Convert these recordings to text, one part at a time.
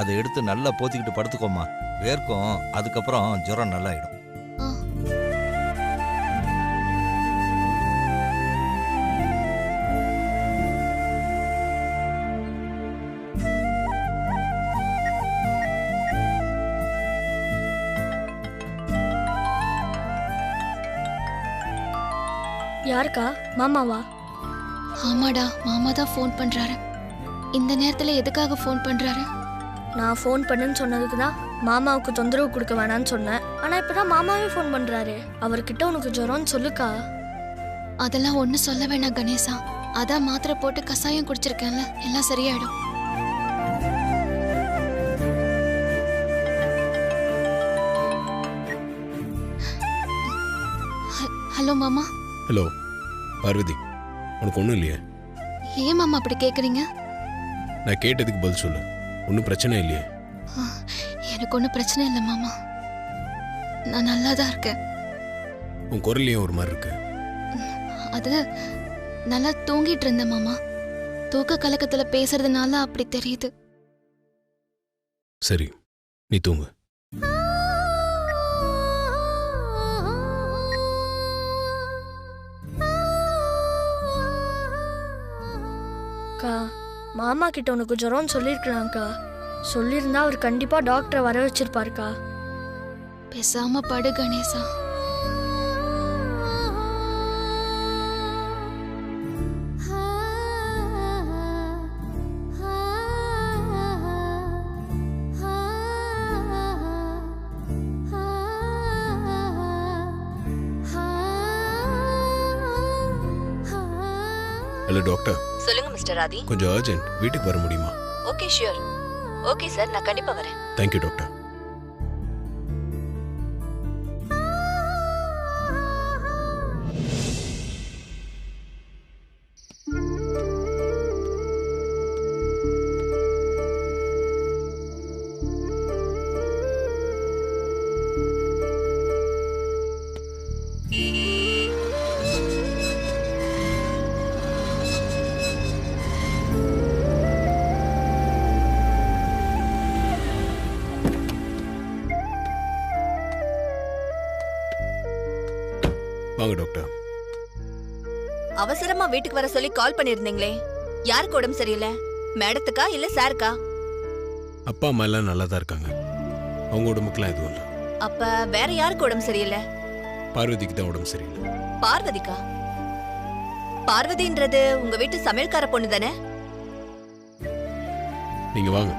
அதை எடுத்து நல்லா போத்திக்கிட்டு படுத்துக்கோமா. வேர்க்கும், அதுக்கப்புறம் ஜுரம் நல்லாயிடும். ஆ. யாருக்கா? மாமாவா? ஆமாடா, மாமா தான் ஃபோன் பண்றாரு. இந்த நேரத்துல எதுக்காக ஃபோன் பண்றாரு? நான் ஃபோன் பண்ணுன்னு சொன்னதுக்கு தான் மாமாவுக்கு தொந்தரவு கொடுக்க வேணான்னு சொன்னேன். ஆனா இப்பதான் மாமாவே ஃபோன் பண்றாரு. அவர்கிட்ட உனக்கு ஜுரம்னு சொல்லுக்கா. அதெல்லாம் ஒன்றும் சொல்ல வேணாம் கணேசா. அதான் மாத்திரை போட்டு கசாயம் குடிச்சிருக்கேன்ல, எல்லாம் சரியாயிடும். ஹலோ மாமா. ஹலோ பார்வதி, உனக்கு ஒன்றும் இல்லையே? ஏன் மாமா அப்படி கேட்குறீங்க? நான் கேட்டதுக்கு பதில் சொல்லு. ஒன்றும் பிரச்சனை இல்லையே? எனக்கு ஒன்றும் பிரச்சனை இல்லை மாமா, நான் நல்லா தான் இருக்கேன். உன் குரல்லையும் ஒரு மாதிரி இருக்கு. அது நல்லா தூங்கிட்டு இருந்தேன் மாமா. தூக்க கலக்கத்துல பேசுறதுனால அப்படி தெரியுது. சரி, நீ தூங்கு. அக்கா, மாமா கிட்ட உனக்கு ஜுரம்னு சொல்லியிருக்கலாம்க்கா. சொல்லியிருந்தா அவர் கண்டிப்பா டாக்டரை வர வச்சிருப்பாருக்கா. பேசாம படு கணேசா. Hello doctor. சொல்லுங்க மிஸ்டர் ராதி. கொஞ்சம் அர்ஜென்ட், வீட்டுக்கு வர முடியுமா? Okay sure. ஓகே சார், நான் கண்டிப்பா வரேன். Thank you doctor. வாங்க டாக்டர். அவசரமா வீட்டுக்கு வர சொல்லி கால் பண்ணிருந்தீங்களே, யாருக்கு உடம்பு சரியில்லை? மேடத்துக்கா இல்ல சாருக்கா? அப்பா அம்மா எல்லாம் நல்லா தான் இருக்காங்க. அவங்க உடம்புக்குலாம் எதுவும் இல்லை. அப்ப வேற யாருக்கு உடம்பு சரியில்லை? பார்வதிக்கு தான் உடம்பு சரியில்லை. பார்வதிக்கா? பார்வதின்றது உங்க வீட்டு சமையல்கார பொண்ணு தானே? நீங்க வாங்க.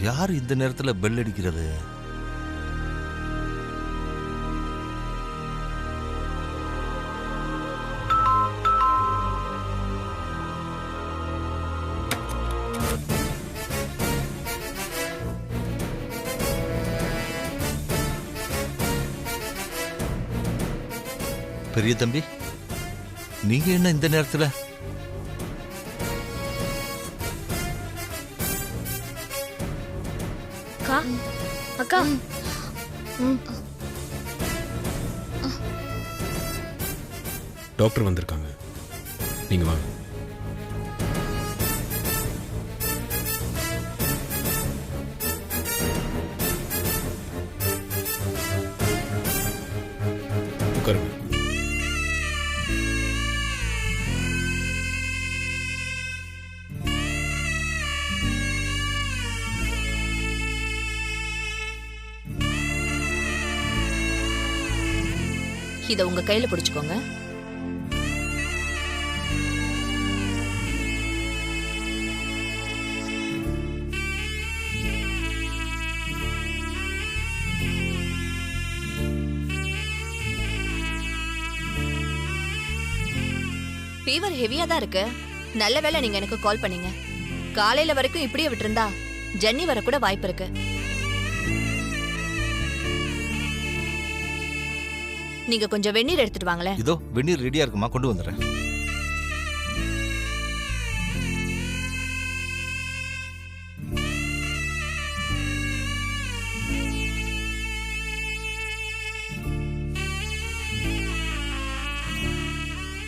யார் இந்த நேரத்துல பெல் அடிக்கிறது? பெரிய தம்பி, நீங்க என்ன இந்த நேரத்துல? அக்கா, அக்கா. டாக்டர் வந்திருக்காங்க, நீங்க வாங்க. உட்காருங்க. இத உங்க கையில பிடிச்சுக்கோங்க. ஃபீவர் ஹெவியா தான் இருக்கு. நல்ல வேளை நீங்க எனக்கு கால் பண்ணீங்க. காலையில வரைக்கும் இப்படியே விட்டுருந்தா ஜன்னி வர கூட வாய்ப்பு இருக்கு. நீங்க கொஞ்சம் வெந்நீர் எடுத்துட்டு வாங்களேன். இதோ வெந்நீர் ரெடியா இருக்குமா, கொண்டு வந்துடுறேன்.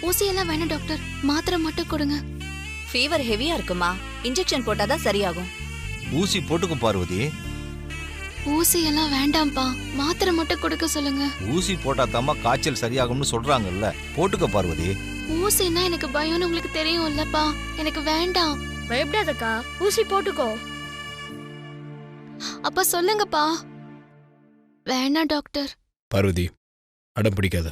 ஊசியெல்லாம் வேணாம் டாக்டர், மாத்திரை மட்டும் கொடுங்க. ஃபீவர் ஹெவியா இருக்குமா, இன்ஜெக்ஷன் போட்டாதான் சரியாகும். ஊசி போட்டுக்கும் பார்வதி. ஊசியெல்லாம் வேண்டாம்ப்பா, மாத்திரை மட்டும் கொடுக்க சொல்லுங்க. ஊசி போட்டா தாம்மா காய்ச்சல் சரியாகும்னு சொல்றாங்கல்ல, போட்டுக்க பார்வதி. ஊசின்னா எனக்கு பயம்னு உங்களுக்கு தெரியும் இல்லப்பா, எனக்கு வேண்டாம். பயப்படாதக்கா, ஊசி போட்டுக்கோ. அப்பா சொல்லுங்கப்பா. வேணாம் டாக்டர். பார்வதி, அடம் பிடிக்காத.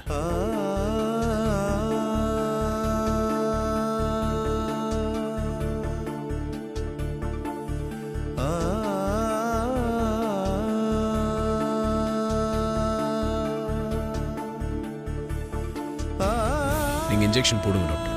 நீங்க இன்ஜெக்ஷன் போடுங்க டாக்டர்.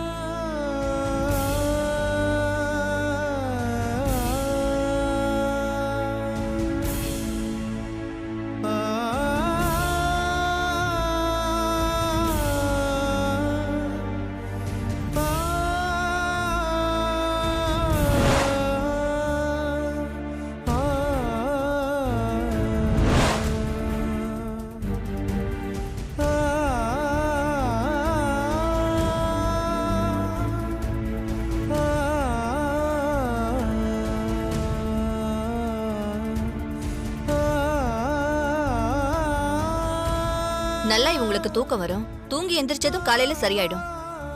நல்லா இவங்களுக்கு தூக்கம் வரும். தூங்கி எந்திரிச்சதும் காலையில சரியாயிடும்.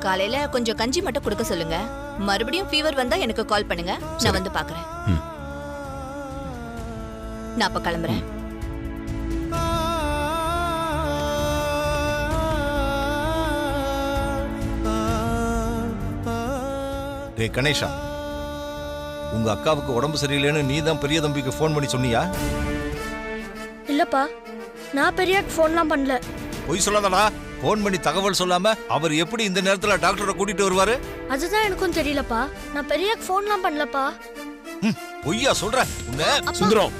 காலையில கொஞ்சம் கஞ்சி மட்டும் கொடுக்க சொல்லுங்க. மறுபடியும் ஃபீவர் வந்தா எனக்கு கால் பண்ணுங்க, நான் வந்து பாக்குறேன். நான் அப்ப கிளம்புறேன். டேய் கணேஷா, உங்க அக்காவுக்கு உடம்பு சரியில்லைன்னு நீ தான் பெரிய தம்பிக்கு ஃபோன் பண்ணி சொன்னியா? இல்லப்பா, நான் பெரியாக்கு ஃபோன்லாம் பண்ணல. பொய் சொல்லாதடா. ஃபோன் பண்ணி தகவல் சொல்லாம அவர் எப்படி இந்த நேரத்துல டாக்டரை கூட்டிட்டு வருவாரு? அதுதான் எனக்கும் தெரியலப்பா. நான் பெரியாக்கு ஃபோன்லாம் பண்ணலப்பா. பொய்யா சொல்ற உன்னை? சுந்தரம்,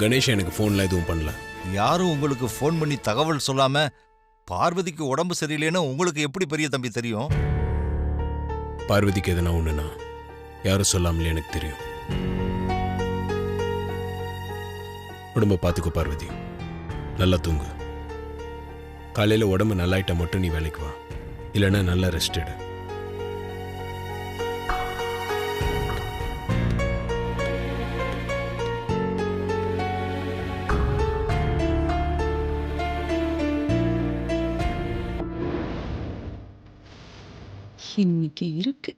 கணேஷ் எனக்கு ஃபோன்ல எதுவும் பண்ணல. யாரும் உங்களுக்கு ஃபோன் பண்ணி தகவல் சொல்லாம பார்வதிக்கு உடம்பு சரியில்லைன்னு உங்களுக்கு எப்படி பெரிய தம்பி தெரியும்? பார்வதிக்கு எதனா ஒண்ணுனா யாரும் சொல்லாமலே எனக்கு தெரியும். உடம்ப பார்த்துக்கோ பார்வதி, நல்லா தூங்கு. காலையில உடம்பு நல்லாயிட்டா மட்டும் நீ வேலைக்கு வா, இல்லைன்னா நல்லா ரெஸ்ட் எடு. இன்னைக்கு இருக்கு.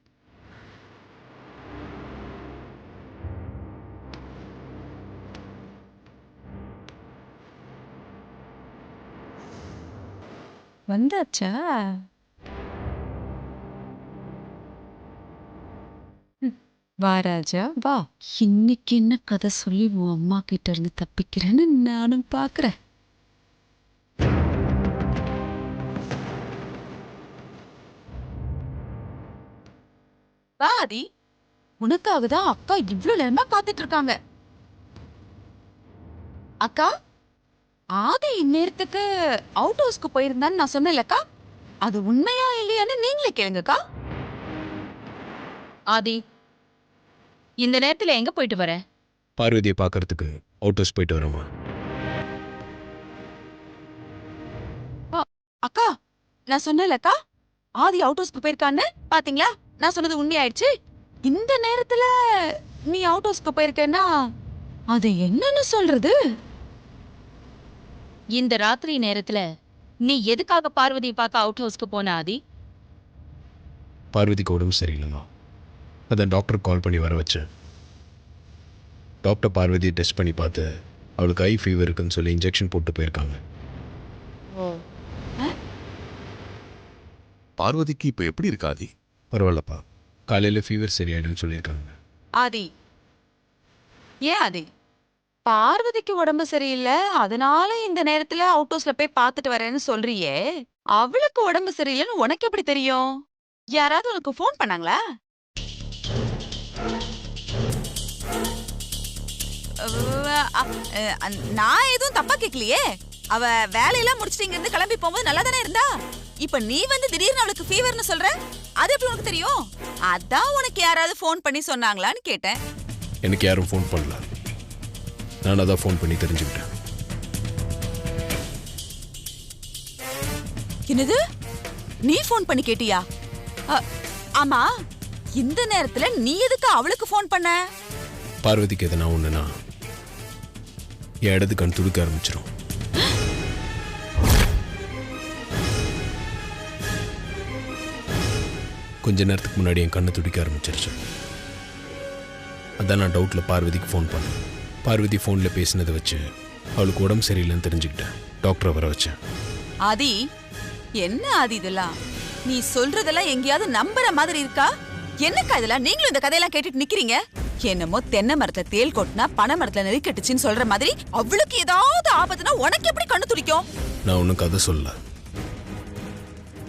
வந்தாச்சா? வா ராஜா வா. இன்னைக்கு என்ன கதை சொல்லி உன் அம்மா கிட்ட இருந்து தப்பிக்கிறேன்னு நானும் பாக்குறேன். ஆதி, உனக்காக தான் அக்கா இவ்ளோ நேரமா காத்துட்டு இருக்காங்க. அக்கா, ஆதி இந்நேரத்துக்கு அவுட் ஹவுஸ்க்கு போயிருந்தான்னு நான் சொன்னேன்லக்கா, அது உண்மையா இல்லையான்னு நீங்களே கேளுங்கக்கா. ஆதி, இந்த நேரத்துல எங்க போயிட்டு வர? பார்வதியை பார்க்கறதுக்கு அவுட் ஹவுஸ் போயிட்டு வரேம்மா. அக்கா, நான் சொன்னேன்லக்கா, ஆதி அவுட் ஹவுஸ்க்கு போயிருக்கான்னு. பாத்தீங்களா, நான் சொன்னது உண்மையாயிடுச்சு. இந்த நேரத்துல நீ அவுட் ஹவுஸ்க்கு போயிருக்கேன்னா அது என்னன்னு சொல்றது? இந்த ராத்திரி நேரத்துல நீ எதுக்காக பார்வதியை பார்க்க அவுட் ஹவுஸ்க்கு போன ஆதி? பார்வதிக்கு உடம்பு சரியில்லைண்ணா, அதான் டாக்டர் கால் பண்ணி வர வச்சேன். டாக்டர் பார்வதியை டெஸ்ட் பண்ணி பார்த்து அவளுக்கு ஐ ஃபீவர் இருக்குன்னு சொல்லி இன்ஜெக்ஷன் போட்டு போயிருக்காங்க. பார்வதிக்கு இப்போ எப்படி இருக்காதி? பரவாயில்லப்பா, காலையில் ஃபீவர் சரியாயிடுன்னு சொல்லியிருக்காங்க. ஆதி, ஏன் ஆதி? பார்வதிக்கு உடம்பு சரியில்லை, அதனால இந்த நேரத்துல அவுட் ஹவுஸ்ல போய் பார்த்துட்டு வரேன்னு சொல்றியே, அவளுக்கு உடம்பு சரியில்லைன்னு உனக்கு எப்படி தெரியும்? யாராவது உனக்கு ஃபோன் பண்ணாங்களா? நான் எதுவும் தப்பா கேட்கலையே. அவ வேலையெல்லாம் முடிச்சிட்டு இங்க இருந்து கிளம்பி போகும்போது நல்லா தானே இருந்தா. இப்ப நீ வந்து திடீர்னு அவளுக்கு ஃபீவர்னு சொல்ற, அது எப்படி உனக்கு தெரியும்? அதான் உனக்கு யாராவது ஃபோன் பண்ணி சொன்னாங்களான்னு கேட்டேன். எனக்கு யாரும் ஃபோன் பண்ணல, நான் அதான் ஃபோன் பண்ணி தெரிஞ்சுக்கிட்டேன். என்னது, நீ ஃபோன் பண்ணி கேட்டியா? ஆமா, இந்த நேரத்துல நீ எதுக்கு அவளுக்கு ஃபோன் பண்ண? பார்வதிக்கு எதனா ஒண்ணுனா என் இடது கண் துடிக்க ஆரம்பிச்சிடும். கொஞ்ச நேரத்துக்கு முன்னாடி என் கண்ணு துடிக்க ஆரம்பிச்சிருச்சு. அதான் நான் டவுட்ல பார்வதிக்கு ஃபோன் பண்ணேன். பார்வதி ஃபோனில் பேசினதை வச்சு அவளுக்கு உடம்பு சரியில்லைன்னு தெரிஞ்சுக்கிட்டேன். டாக்டரை வர வச்சேன். ஆதி, என்ன ஆதி இதெல்லாம்? நீ சொல்றதெல்லாம் எங்கேயாவது நம்புற மாதிரி இருக்கா? என்னக்கா இதெல்லாம்? நீங்களும் இந்த கதையெல்லாம் கேட்டுட்டு நிக்கிறீங்க. என்னமோ தென்னை மரத்துல தேல் கொட்டினா பனை மரத்துல நெருக்கட்டுச்சுன்னு சொல்ற மாதிரி அவளுக்கு ஏதாவது ஆபத்துனா உனக்கு எப்படி கண்ணு துடிக்கும்? நான் ஒன்றும் கதை சொல்லல.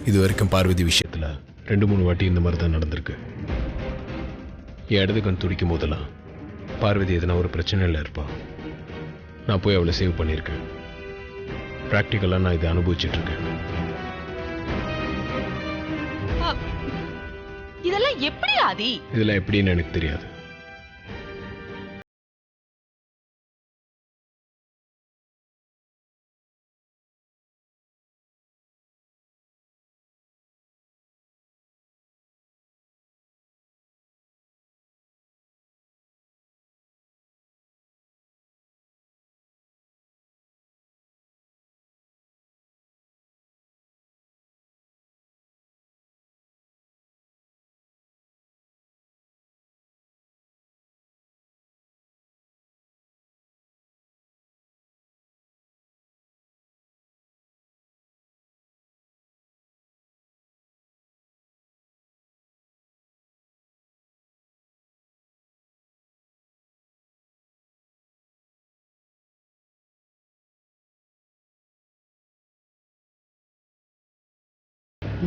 இது வரைக்கும் பார்வதி விஷயத்துல 2-3 வாட்டி இந்த மாதிரி தான் நடந்திருக்கு. என் இடது கண் துடிக்கும் போதெல்லாம் பார்வதி எதனா ஒரு பிரச்சனையில் இருப்பா. நான் போய் அவளை சேவ் பண்ணியிருக்கேன். ப்ராக்டிக்கலாக நான் இதை அனுபவிச்சுட்டு இருக்கேன். இதெல்லாம் எப்படி ஆதி? இதெல்லாம் எப்படின்னு எனக்கு தெரியாது.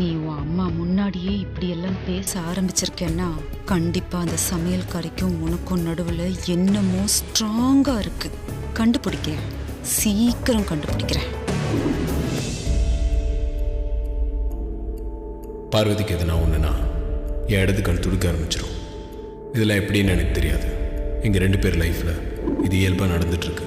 நீ உன் அம்மா முன்னாடியே இப்படி எல்லாம் பேச ஆரம்பிச்சிருக்கேன்னா கண்டிப்பா அந்த சமையல்காரிக்கும் உனக்கும் நடுவுல என்னமோ ஸ்ட்ராங்கா இருக்கு. கண்டுபிடிக்கிறேன், சீக்கிரம் கண்டுபிடிக்கிறேன். பார்வதிக்கு எதனா ஒண்ணுனா என் இடது கண் துடிக்க ஆரம்பிச்சிடும். இதெல்லாம் எப்படின்னு எனக்கு தெரியாது. எங்க 2 பேர் லைஃப்ல இது இயல்பா நடந்துட்டு இருக்கு.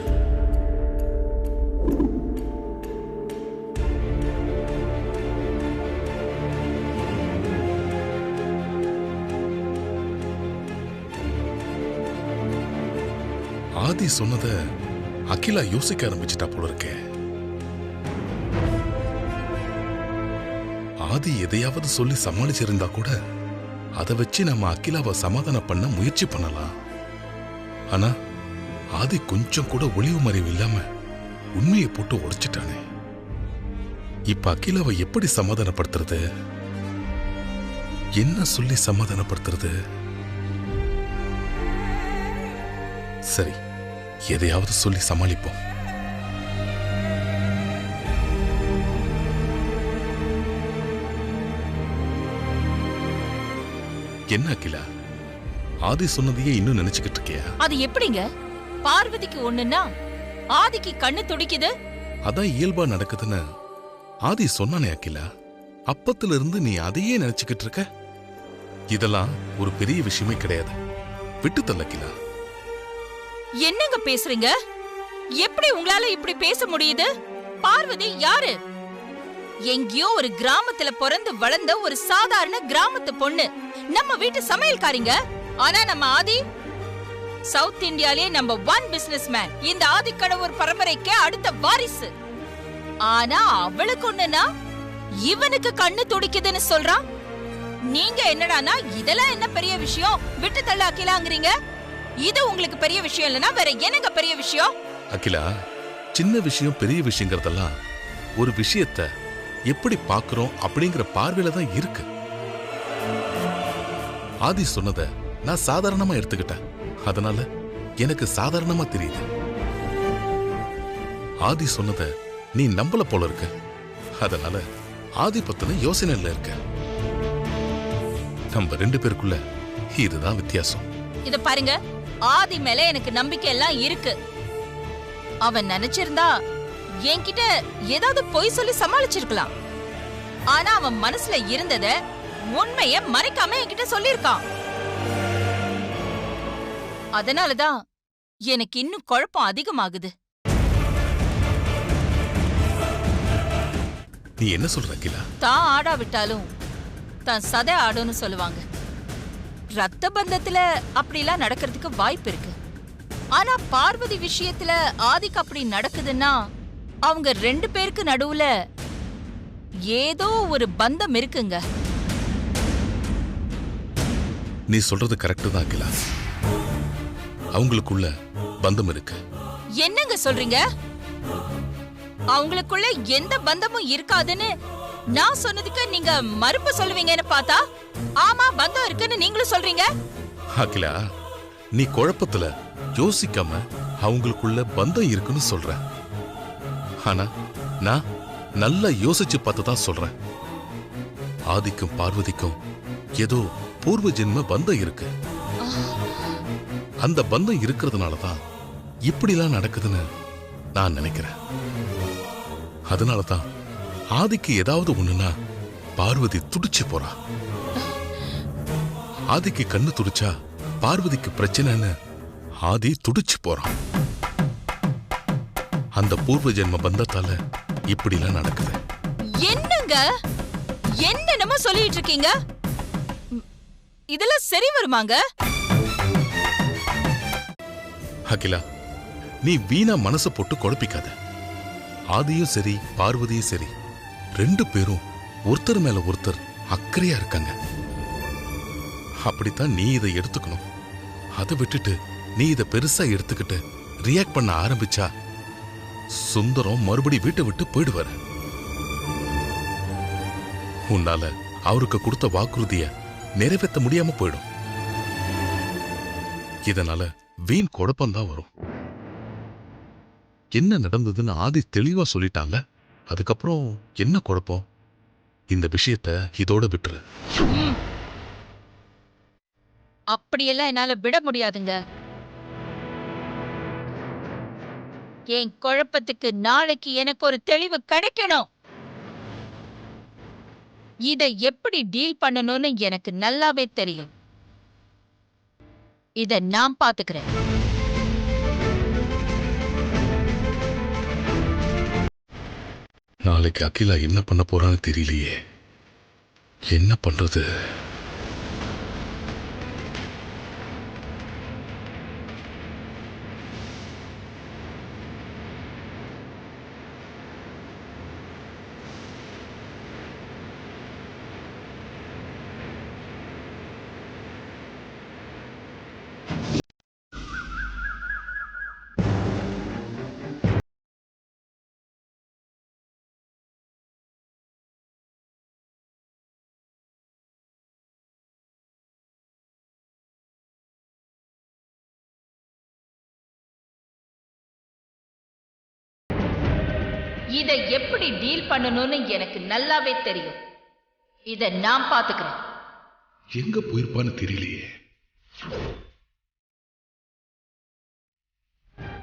ஆதி சொன்னத அகிலா யோசிக்க ஆரம்பிச்சிட்டா போல இருக்கே. ஆதி எதையாவது சொல்லி சமாளிச்சிருந்தா கூட அதை வச்சு நம்ம அகிலாவை சமாதானம் பண்ண முயற்சி பண்ணலாம். ஆனா ஆதி கொஞ்சம் கூட ஒளிவு மறைவு இல்லாம உண்மையை போட்டு உடைச்சிட்டானே. இப்ப அகிலாவை எப்படி சமாதானப்படுத்துறது? என்ன சொல்லி சமாதானப்படுத்துறது? சரி, எதையாவது சொல்லி சமாளிப்போம். என்ன அகிலா, ஆதி சொன்னதையே இன்னும் நினைச்சுக்கிட்டு இருக்கியா? அது எப்படிங்க? பார்வதிக்கு ஒண்ணுன்னா ஆதிக்கு கண்ணு துடிக்குது. அதான் இயல்பா நடக்குதுன்னு ஆதி சொன்னானே அகிலா. அப்பத்துல இருந்து நீ அதையே நினைச்சுக்கிட்டு இருக்க. இதெல்லாம் ஒரு பெரிய விஷயமே கிடையாது. விட்டு தள்ள அகிலா. என்னங்க பேசுறீங்க? எப்படி உங்களால இப்படி பேச முடியுது? பார்வதி யாரு? எங்கேயோ ஒரு கிராமத்துல பிறந்து வளர்ந்த ஒரு சாதாரண கிராமத்து பொண்ணு. நம்ம வீட்டு சமையல்காரிங்க. ஆனா நம்ம ஆதி சவுத் இந்தியாலே நம்பர் 1 பிசினஸ் மேன். இந்த ஆதிக்கடவுர் பரம்பரைக்கு அடுத்த வாரிசு. ஆனா அவளுக்கு ஒண்ணுனா இவனுக்கு கண்ணு துடிக்குதுன்னு சொல்றான். நீங்க என்னடானா இதெல்லாம் என்ன பெரிய விஷயம், விட்டு தள்ள அகிலாங்கிறீங்க. இது உங்களுக்கு பெரிய விஷயம் இல்லனா வேற என்னங்க பெரிய விஷயம்? அகிலா, சின்ன விஷயம் பெரிய விஷயங்கிறதெல்லாம் ஒரு விஷயத்தை எப்படி பார்க்கிறோம் அப்படிங்கிற பார்வையில தான் இருக்கு. ஆதி சொன்னதை நான் சாதாரணமா எடுத்துக்கிட்டேன். அதனால எனக்கு சாதாரணமா தெரியுது. ஆதி சொன்னதை நீ நம்பல போல இருக்க. அதனால ஆதி பத்தின யோசனைல இருக்க. நம்ம 2 பேருக்குள்ள இதுதான் வித்தியாசம். இத பாருங்க, ஆதி மேல எனக்கு நம்பிக்கை எல்லாம் இருக்கு. அவன் நினைச்சிருந்தா என்கிட்ட ஏதாவது பொய் சொல்லி சமாளிச்சிருக்கலாம். ஆனா அவன் மனசுல இருந்தத உண்மைய மறைக்காம என்கிட்ட சொல்லிருக்கான். அதனாலதான் எனக்கு இன்னும் குழப்பம் அதிகமாகுது. நீ என்ன சொல்ற அகிலா? தான் ஆடாவிட்டாலும் தான் சதை ஆடும்னு சொல்லுவாங்க. ரத்த பந்தத்துல அப்படிலாம் நடக்கிறதுக்கு வாய்ப்பு இருக்கு. ஆனா பார்வதி விஷயத்துல ஆதிக்கு அப்படி நடக்குதுன்னா அவங்க 2 பேருக்கு நடுவுல ஏதோ ஒரு பந்தம் இருக்குங்க. நீ சொல்றது கரெக்ட் தான் அகிலா. அவங்களுக்குள்ள பந்தம் இருக்கு. என்னங்க சொல்றீங்க? அவங்களுக்குள்ள எந்த பந்தமும் இருக்காதுன்னு நான் சொன்னதுக்கு நீங்க மறுப்பு சொல்லுவீங்கன்னு பார்த்தா ஆமா பந்தம் இருக்குன்னு நீங்களும் சொல்றீங்க. அகிலா, நீ குழப்பத்துல யோசிக்காம அவங்களுக்குள்ள பந்தம் இருக்குன்னு சொல்ற. ஆனா நான் நல்லா யோசிச்சு பார்த்து தான் சொல்றேன். ஆதிக்கும் பார்வதிக்கும் ஏதோ பூர்வ ஜென்ம பந்தம் இருக்கு. அந்த பந்தம் இருக்கிறதுனாலதான் இப்படிலாம் நடக்குதுன்னு நான் நினைக்கிறேன். அதனாலதான் ஆதிக்கு ஏதாவது ஒண்ணுன்னா பார்வதி துடிச்சு போறா. ஆதிக்கு கண்ணு துடிச்சா பார்வதிக்கு பிரச்சனைன்னு ஆதி துடிச்சு போறான். அந்த பூர்வ ஜென்ம பந்தத்தால இப்படிலாம் நடக்குது. என்னங்க என்னென்னமோ சொல்லிட்டு இருக்கீங்க? இதெல்லாம் சரி வருமாங்க? அகிலா, நீ வீணா மனசு போட்டு குழப்பிக்காத. ஆதியும் சரி பார்வதியும் சரி 2 பேரும் ஒருத்தர் மேல ஒருத்தர் அக்கறையா இருக்காங்க. அப்படித்தான் நீ இதை எடுத்துக்கணும். அதை விட்டுட்டு நீ இதை பெருசா எடுத்துக்கிட்டு ரியாக்ட் பண்ண ஆரம்பிச்சா சுந்தரம் மறுபடி வீட்டை விட்டு போயிடுவாரு. உன்னால அவருக்கு கொடுத்த வாக்குறுதிய நிறைவேற்ற முடியாம போயிடும். இதனால வீண் குழப்பம்தான் வரும். என்ன நடந்ததுன்னு ஆதி தெளிவா சொல்லிட்டாங்க. அதுக்கப்புறம் என்ன குழப்பம்? இந்த விஷயத்த இதோட விட்டுரு. அப்படியெல்லாம் என்னால விட முடியாதுங்க. என் குழப்பத்துக்கு நாளைக்கு எனக்கு ஒரு தெளிவு கிடைக்கணும். இதை எப்படி டீல் பண்ணணும்னு எனக்கு நல்லாவே தெரியும். இத நான் பாத்துக்கிறேன். நாளைக்கு அகிலா என்ன பண்ண போறான்னு தெரியலையே. என்ன பண்றது? இதை எப்படி டீல் பண்ணணும்னு எனக்கு நல்லாவே தெரியும். இத நான் பாத்துக்கிறேன். எங்க போயிருப்பான்னு தெரியலையே.